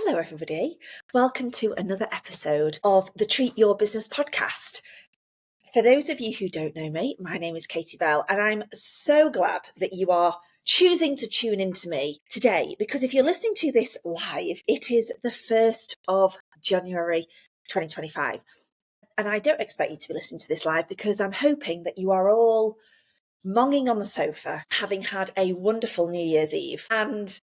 Hello, everybody. Welcome to another episode of the Treat Your Business podcast. For those of you who don't know me, my name is Katie Bell, and I'm so glad that you are choosing to tune into me today, because if you're listening to this live, it is the 1st of January 2025. And I don't expect you to be listening to this live because I'm hoping that you are all monging on the sofa, having had a wonderful New Year's Eve, and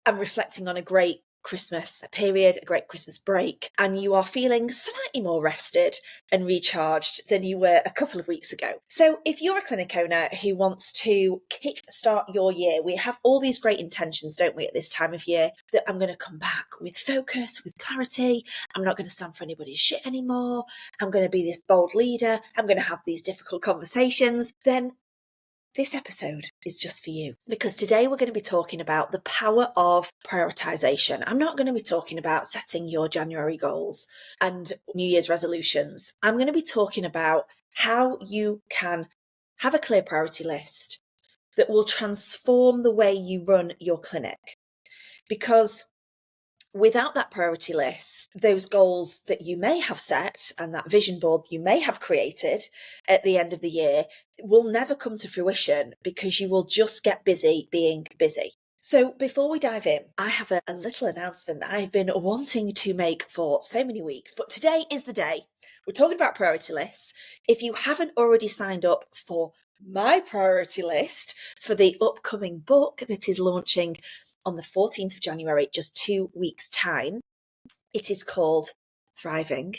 I'm reflecting on a great Christmas period, a great Christmas break, and you are feeling slightly more rested and recharged than you were a couple of weeks ago. So if you're a clinic owner who wants to kickstart your year, we have all these great intentions, don't we, at this time of year, that I'm going to come back with focus, with clarity. I'm not going to stand for anybody's shit anymore. I'm going to be this bold leader. I'm going to have these difficult conversations. Then this episode is just for you, because today we're going to be talking about the power of prioritization. I'm not going to be talking about setting your January goals and New Year's resolutions. I'm going to be talking about how you can have a clear priority list that will transform the way you run your clinic. Because without that priority list, those goals that you may have set and that vision board you may have created at the end of the year will never come to fruition, because you will just get busy being busy. So before we dive in, I have a little announcement that I've been wanting to make for so many weeks, but today is the day. We're talking about priority lists. If you haven't already signed up for my priority list for the upcoming book that is launching on the 14th of January, just 2 weeks' time, it is called Thriving.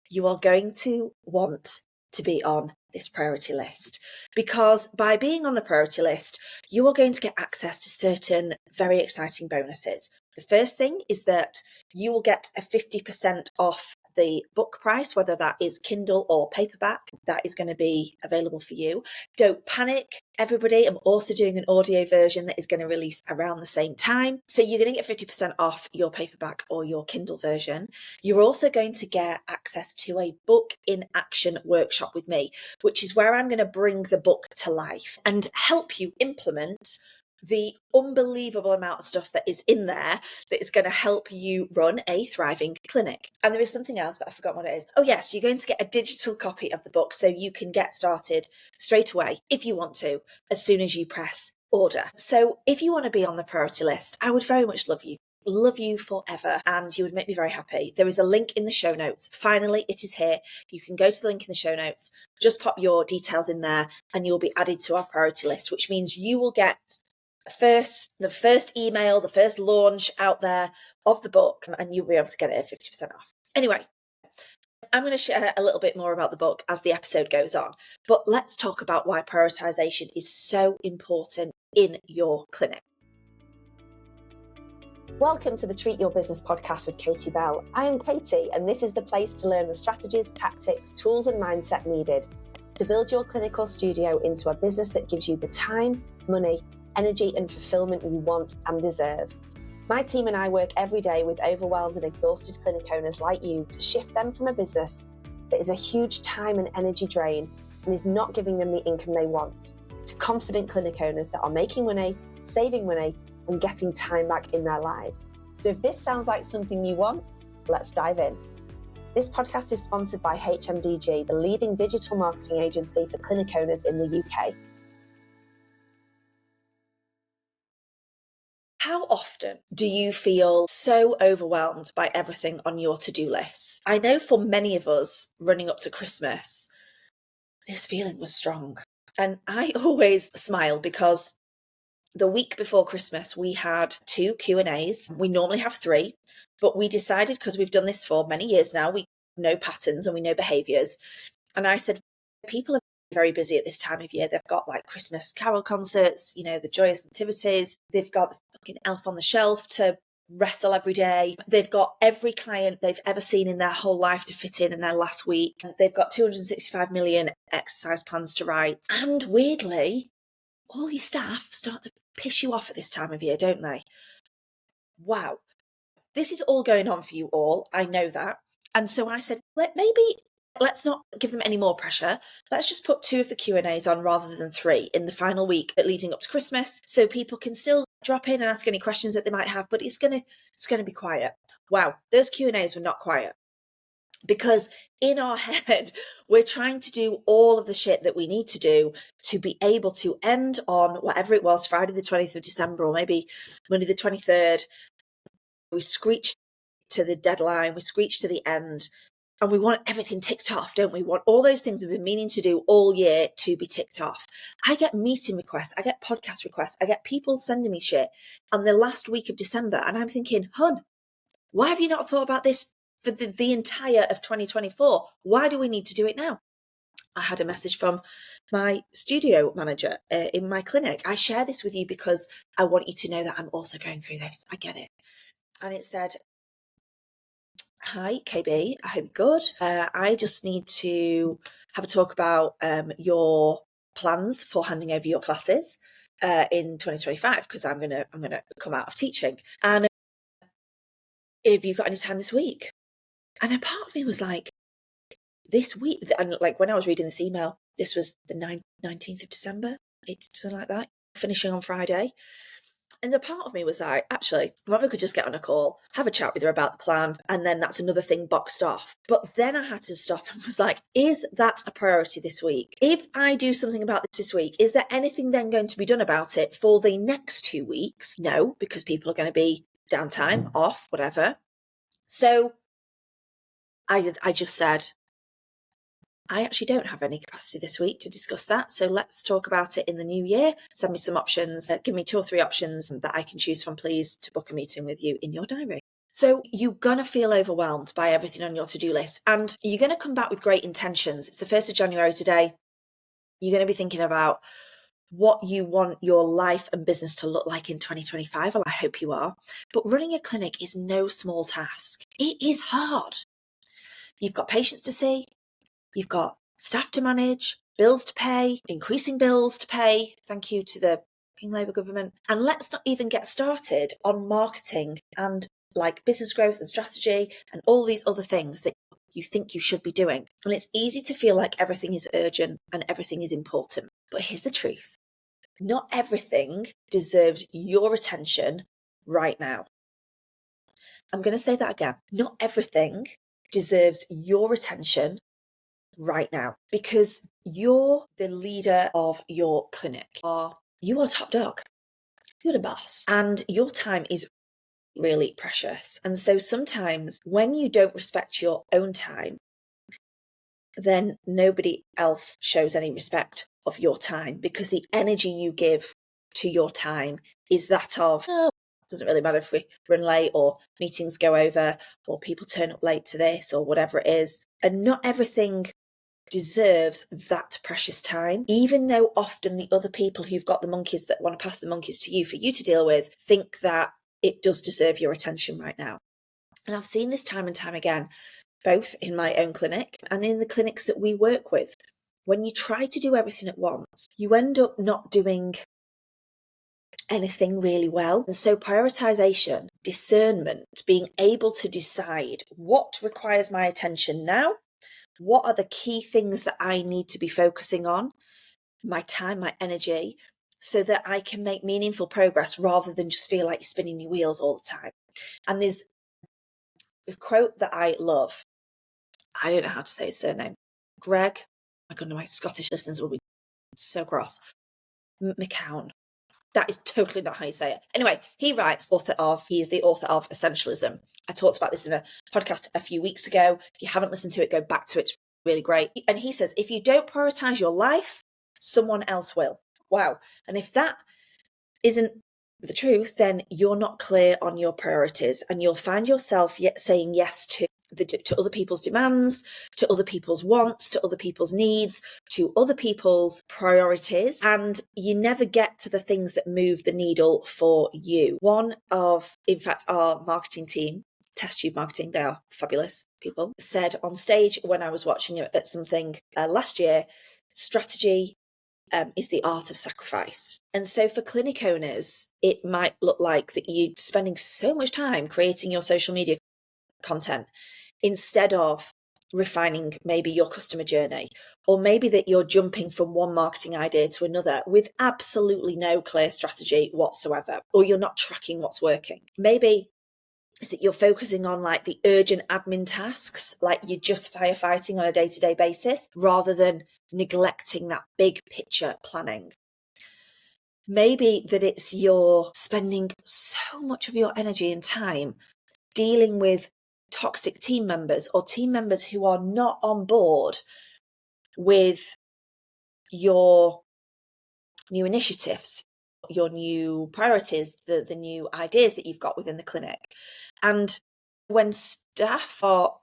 You are going to want to be on this priority list, because by being on the priority list, you are going to get access to certain very exciting bonuses. The first thing is that you will get a 50% off the book price, whether that is Kindle or paperback. That is going to be available for you. Don't panic, everybody. I'm also doing an audio version that is going to release around the same time. So you're going to get 50% off your paperback or your Kindle version. You're also going to get access to a book in action workshop with me, which is where I'm going to bring the book to life and help you implement the unbelievable amount of stuff that is in there that is going to help you run a thriving clinic. And there is something else, but I forgot what it is. Oh yes, you're going to get a digital copy of the book so you can get started straight away if you want to, as soon as you press order. So if you want to be on the priority list, I would very much love you forever, and you would make me very happy. There is a link in the show notes. Finally, it is here. You can go to the link in the show notes, just pop your details in there, and you'll be added to our priority list, which means you will get the first email, the first launch out there of the book, and you'll be able to get it at 50% off. Anyway, I'm going to share a little bit more about the book as the episode goes on, but let's talk about why prioritization is so important in your clinic. Welcome to the Treat Your Business podcast with Katie Bell. I am Katie, and this is the place to learn the strategies, tactics, tools, and mindset needed to build your clinic or studio into a business that gives you the time, money, energy, and fulfillment you want and deserve. My team and I work every day with overwhelmed and exhausted clinic owners like you to shift them from a business that is a huge time and energy drain and is not giving them the income they want, to confident clinic owners that are making money, saving money, and getting time back in their lives. So if this sounds like something you want, let's dive in. This podcast is sponsored by HMDG, the leading digital marketing agency for clinic owners in the UK. How often do you feel so overwhelmed by everything on your to-do list? I know for many of us running up to Christmas, this feeling was strong. And I always smile because the week before Christmas, we had 2 Q&As. We normally have 3, but we decided, because we've done this for many years now, we know patterns and we know behaviours. And I said, people are very busy at this time of year. They've got like Christmas carol concerts, the joyous nativities. They've got the fucking elf on the shelf to wrestle every day. They've got every client they've ever seen in their whole life to fit in their last week. They've got 265 million exercise plans to write. And weirdly, all your staff start to piss you off at this time of year, don't they? Wow. This is all going on for you all. I know that. And so I said, let's not give them any more pressure. Let's just put 2 of the Q&As on rather than 3 in the final week leading up to Christmas, so people can still drop in and ask any questions that they might have, but it's gonna be quiet. Wow, those Q&As were not quiet. Because in our head, we're trying to do all of the shit that we need to do to be able to end on whatever it was, Friday the 20th of December, or maybe Monday the 23rd. We screech to the deadline, we screech to the end, and we want everything ticked off, don't we? We want all those things we've been meaning to do all year to be ticked off. I get meeting requests, I get podcast requests, I get people sending me shit on the last week of December, and I'm thinking, hun, why have you not thought about this for the entire of 2024? Why do we need to do it now? I had a message from my studio manager in my clinic. I share this with you because I want you to know that I'm also going through this. I get it. And it said, "Hi, KB, I hope you're good. I just need to have a talk about your plans for handing over your classes in 2025, because I'm gonna come out of teaching. And have you got any time this week?" And a part of me was like, this week, and like when I was reading this email, this was the 19th of December, something like that, finishing on Friday. And a part of me was like, actually, maybe we could just get on a call, have a chat with her about the plan, and then that's another thing boxed off. But then I had to stop and was like, is that a priority this week? If I do something about this week, is there anything then going to be done about it for the next 2 weeks? No, because people are going to be downtime, off, whatever. So I just said, I actually don't have any capacity this week to discuss that, so let's talk about it in the new year. Send me some options, give me 2 or 3 options that I can choose from, please, to book a meeting with you in your diary. So you're going to feel overwhelmed by everything on your to-do list, and you're going to come back with great intentions. It's the 1st of January today. You're going to be thinking about what you want your life and business to look like in 2025. Well, I hope you are. But running a clinic is no small task. It is hard. You've got patients to see. You've got staff to manage, bills to pay, increasing bills to pay. Thank you to the Labour government. And let's not even get started on marketing and like business growth and strategy and all these other things that you think you should be doing. And it's easy to feel like everything is urgent and everything is important. But here's the truth. Not everything deserves your attention right now. I'm going to say that again. Not everything deserves your attention right now, because you're the leader of your clinic. You are top dog. You're the boss. And your time is really precious. And so sometimes when you don't respect your own time, then nobody else shows any respect of your time, because the energy you give to your time is that of, oh, it doesn't really matter if we run late or meetings go over or people turn up late to this or whatever it is. And not everything deserves that precious time, even though often the other people who've got the monkeys that want to pass the monkeys to you for you to deal with think that it does deserve your attention right now. And I've seen this time and time again, both in my own clinic and in the clinics that we work with. When you try to do everything at once, you end up not doing anything really well. And so prioritization, discernment, being able to decide what requires my attention now, what are the key things that I need to be focusing on, my time, my energy, so that I can make meaningful progress rather than just feel like you're spinning your wheels all the time. And there's a quote that I love. I don't know how to say his surname. Greg, my goodness, my Scottish listeners will be so cross. McCown. That is totally not how you say it. Anyway, he is the author of Essentialism. I talked about this in a podcast a few weeks ago. If you haven't listened to it, go back to it. It's really great. And he says, if you don't prioritize your life, someone else will. Wow. And if that isn't the truth, then you're not clear on your priorities, and you'll find yourself saying yes to other people's demands, to other people's wants, to other people's needs, to other people's priorities, and you never get to the things that move the needle for you. In fact, our marketing team, Test Tube Marketing, they are fabulous people, said on stage when I was watching it at something last year, strategy is the art of sacrifice. And so for clinic owners, it might look like that you're spending so much time creating your social media content instead of refining maybe your customer journey, or maybe that you're jumping from one marketing idea to another with absolutely no clear strategy whatsoever, or you're not tracking what's working. Maybe is that you're focusing on like the urgent admin tasks, like you're just firefighting on a day-to-day basis, rather than neglecting that big picture planning. Maybe that it's you're spending so much of your energy and time dealing with toxic team members or team members who are not on board with your new initiatives, your new priorities, the new ideas that you've got within the clinic. And when staff are,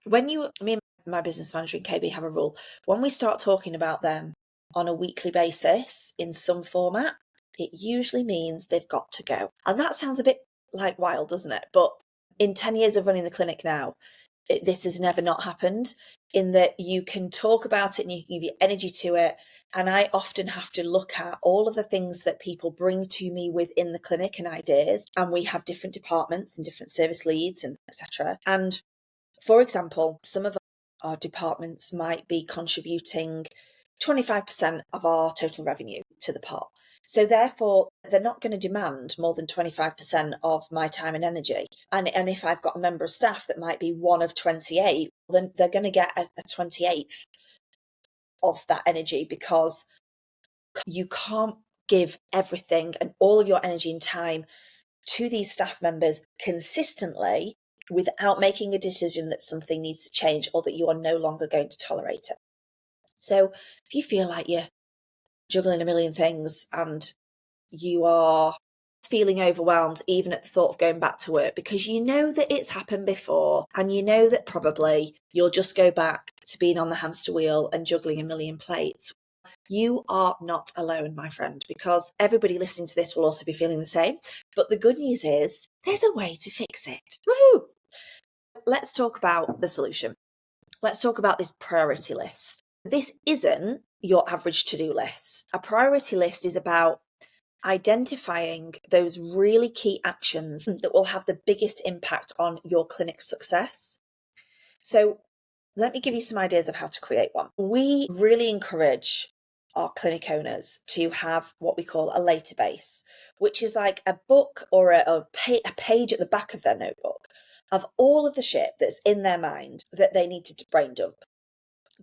me and my business manager in KB have a rule, when we start talking about them on a weekly basis in some format, it usually means they've got to go. And that sounds a bit like wild, doesn't it? But in 10 years of running the clinic now, this has never not happened, in that you can talk about it and you can give your energy to it. And I often have to look at all of the things that people bring to me within the clinic and ideas. And we have different departments and different service leads and etc. And for example, some of our departments might be contributing 25% of our total revenue to the pot. So therefore, they're not going to demand more than 25% of my time and energy. And if I've got a member of staff that might be one of 28, then they're going to get a 28th of that energy, because you can't give everything and all of your energy and time to these staff members consistently without making a decision that something needs to change or that you are no longer going to tolerate it. So if you feel like you're juggling a million things and you are feeling overwhelmed even at the thought of going back to work, because you know that it's happened before and you know that probably you'll just go back to being on the hamster wheel and juggling a million plates, you are not alone, my friend, because everybody listening to this will also be feeling the same. But the good news is there's a way to fix it. Woohoo! Let's talk about the solution. Let's talk about this priority list. This isn't your average to-do list. A priority list is about identifying those really key actions that will have the biggest impact on your clinic's success. So let me give you some ideas of how to create one. We really encourage our clinic owners to have what we call a later base, which is like a book or a page at the back of their notebook of all of the shit that's in their mind that they need to brain dump.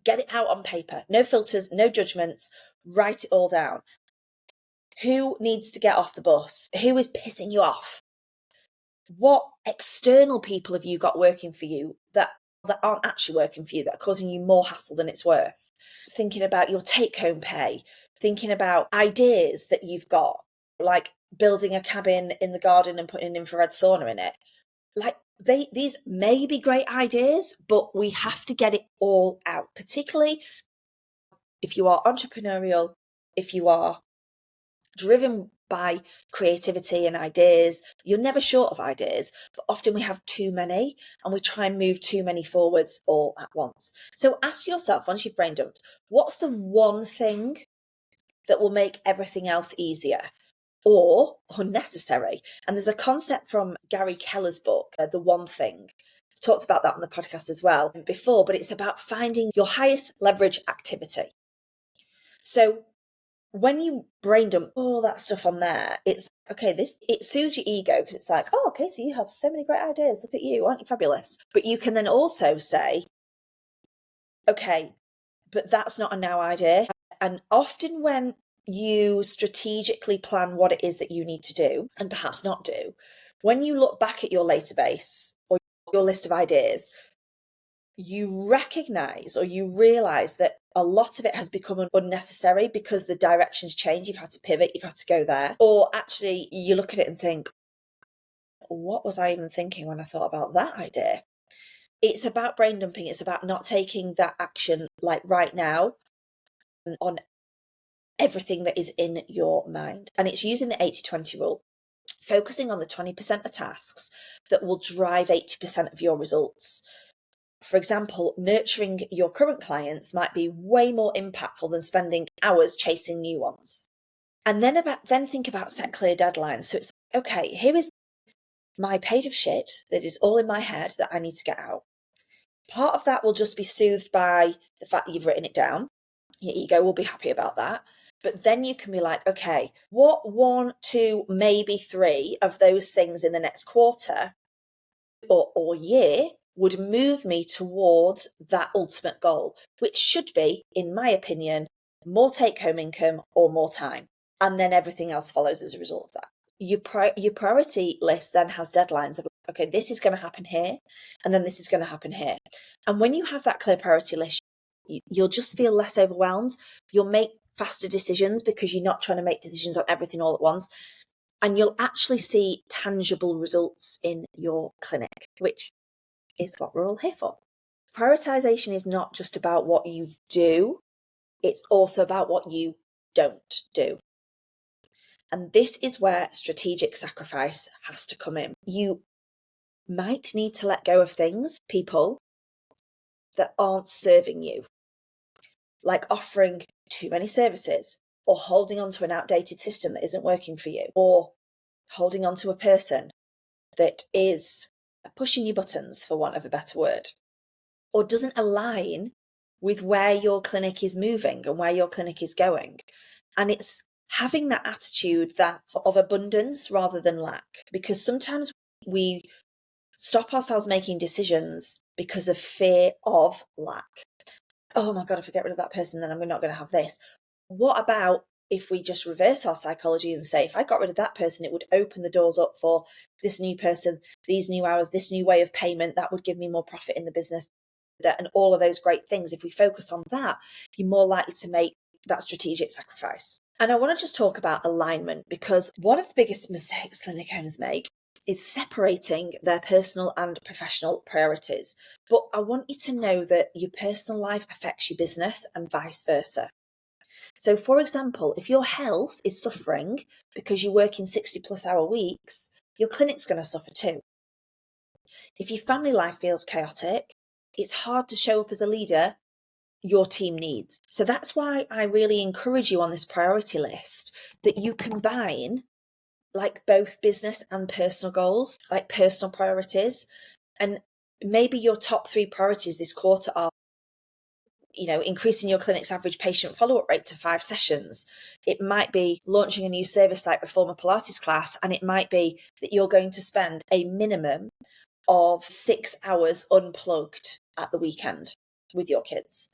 Get it out on paper, no filters, no judgments, write it all down. Who needs to get off the bus? Who is pissing you off? What external people have you got working for you that aren't actually working for you, that are causing you more hassle than it's worth? Thinking about your take-home pay, thinking about ideas that you've got, like building a cabin in the garden and putting an infrared sauna in it. Like these may be great ideas, but we have to get it all out, particularly if you are entrepreneurial, if you are driven by creativity and ideas. You're never short of ideas, but often we have too many and we try and move too many forwards all at once. So ask yourself, once you've brain dumped, what's the one thing that will make everything else easier or unnecessary? And there's a concept from Gary Keller's book, The One Thing. I've talked about that on the podcast as well before, but it's about finding your highest leverage activity. So when you brain dump all that stuff on there, it's okay, it soothes your ego, because it's like, oh, okay, so you have so many great ideas. Look at you, aren't you fabulous? But you can then also say, okay, but that's not a now idea. And often when you strategically plan what it is that you need to do and perhaps not do, when you look back at your later base or your list of ideas, you recognize or you realize that a lot of it has become unnecessary because the directions change. You've had to pivot, you've had to go there. Or actually, you look at it and think, what was I even thinking when I thought about that idea? It's about brain dumping. It's about not taking that action like right now on everything that is in your mind. And it's using the 80-20 rule, focusing on the 20% of tasks that will drive 80% of your results. For example, nurturing your current clients might be way more impactful than spending hours chasing new ones. And then think about set clear deadlines. So it's okay, here is my page of shit that is all in my head that I need to get out. Part of that will just be soothed by the fact that you've written it down. Your ego will be happy about that. But then you can be like, okay, what 1, 2, maybe 3 of those things in the next quarter or year would move me towards that ultimate goal, which should be, in my opinion, more take-home income or more time. And then everything else follows as a result of that. Your priority list then has deadlines of, okay, this is going to happen here, and then this is going to happen here. And when you have that clear priority list, you'll just feel less overwhelmed. You'll make faster decisions because you're not trying to make decisions on everything all at once. And you'll actually see tangible results in your clinic, which is what we're all here for. Prioritization is not just about what you do, it's also about what you don't do. And this is where strategic sacrifice has to come in. You might need to let go of things, people, that aren't serving you, like offering too many services, or holding on to an outdated system that isn't working for you, or holding on to a person that is pushing your buttons, for want of a better word, or doesn't align with where your clinic is moving and where your clinic is going. And it's having that attitude that of abundance rather than lack, because sometimes we stop ourselves making decisions because of fear of lack. Oh my God, if I get rid of that person, then I'm not going to have this. What about if we just reverse our psychology and say, if I got rid of that person, it would open the doors up for this new person, these new hours, this new way of payment, that would give me more profit in the business, and all of those great things. If we focus on that, you're more likely to make that strategic sacrifice. And I want to just talk about alignment, because one of the biggest mistakes clinic owners make is separating their personal and professional priorities. But I want you to know that your personal life affects your business and vice versa. So, for example, if your health is suffering because you work in 60+ hour weeks, your clinic's going to suffer too. If your family life feels chaotic, it's hard to show up as a leader your team needs. So that's why I really encourage you on this priority list that you combine like both business and personal goals, like personal priorities. And maybe your top 3 priorities this quarter are, increasing your clinic's average patient follow-up rate to 5 sessions. It might be launching a new service like Reformer Pilates class, and it might be that you're going to spend a minimum of 6 hours unplugged at the weekend with your kids.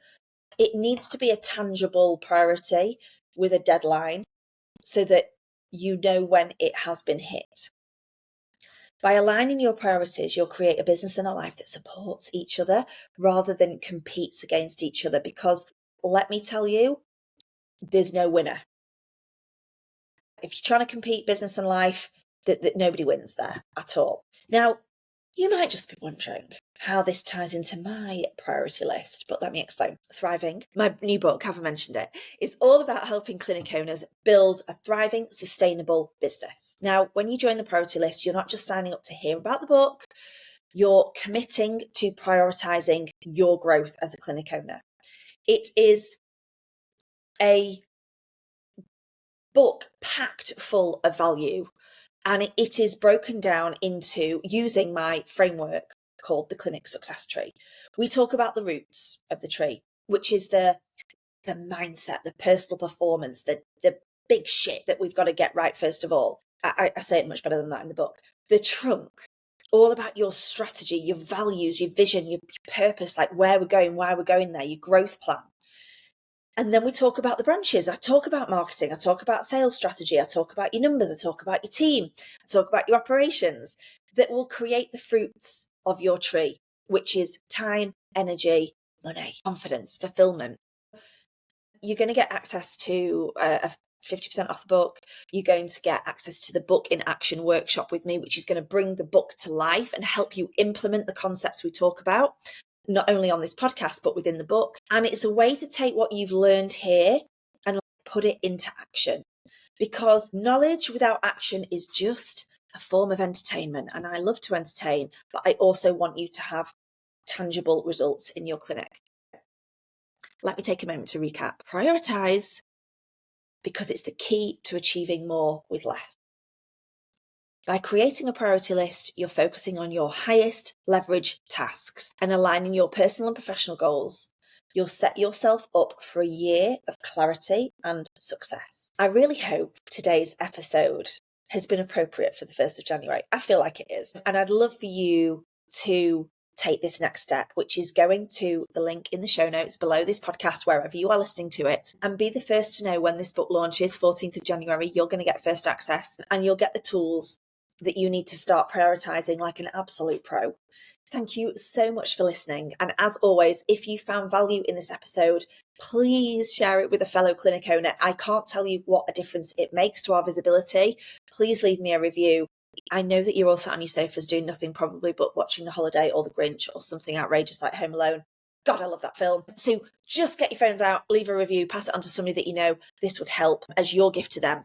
It needs to be a tangible priority with a deadline so that you know when it has been hit. By aligning your priorities, you'll create a business and a life that supports each other rather than competes against each other, because let me tell you, there's no winner. If you're trying to compete business and life, that nobody wins there at all. Now, you might just be wondering how this ties into my priority list, but let me explain. Thriving, my new book, haven't mentioned it, is all about helping clinic owners build a thriving, sustainable business. Now, when you join the priority list, you're not just signing up to hear about the book, you're committing to prioritizing your growth as a clinic owner. It is a book packed full of value, and it is broken down into using my framework called the clinic success tree. We talk about the roots of the tree, which is the mindset, the personal performance, the big shit that we've got to get right first of all. I say it much better than that in the book. The trunk, all about your strategy, your values, your vision, your purpose, like where we're going, why we're going there, your growth plan. And then we talk about the branches. I talk about marketing. I talk about sales strategy. I talk about your numbers. I talk about your team. I talk about your operations that will create the fruits of your tree, which is time, energy, money, confidence, fulfillment. You're going to get access to a 50% off the book. You're going to get access to the Book in Action workshop with me, which is going to bring the book to life and help you implement the concepts we talk about, not only on this podcast, but within the book. And it's a way to take what you've learned here and put it into action, because knowledge without action is just a form of entertainment. And I love to entertain, but I also want you to have tangible results in your clinic. Let me take a moment to recap. Prioritize, because it's the key to achieving more with less. By creating a priority list, you're focusing on your highest leverage tasks and aligning your personal and professional goals. You'll set yourself up for a year of clarity and success. I really hope today's episode has been appropriate for the 1st of January. I feel like it is. And I'd love for you to take this next step, which is going to the link in the show notes below this podcast, wherever you are listening to it, and be the first to know when this book launches, 14th of January. You're going to get first access and you'll get the tools that you need to start prioritizing like an absolute pro. Thank you so much for listening. And as always, if you found value in this episode, please share it with a fellow clinic owner. I can't tell you what a difference it makes to our visibility. Please leave me a review. I know that you're all sat on your sofas doing nothing probably but watching The Holiday or The Grinch or something outrageous like Home Alone. God, I love that film. So just get your phones out, leave a review, pass it on to somebody that you know this would help as your gift to them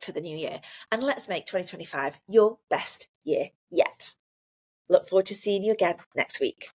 for the new year. And let's make 2025 your best year yet. Look forward to seeing you again next week.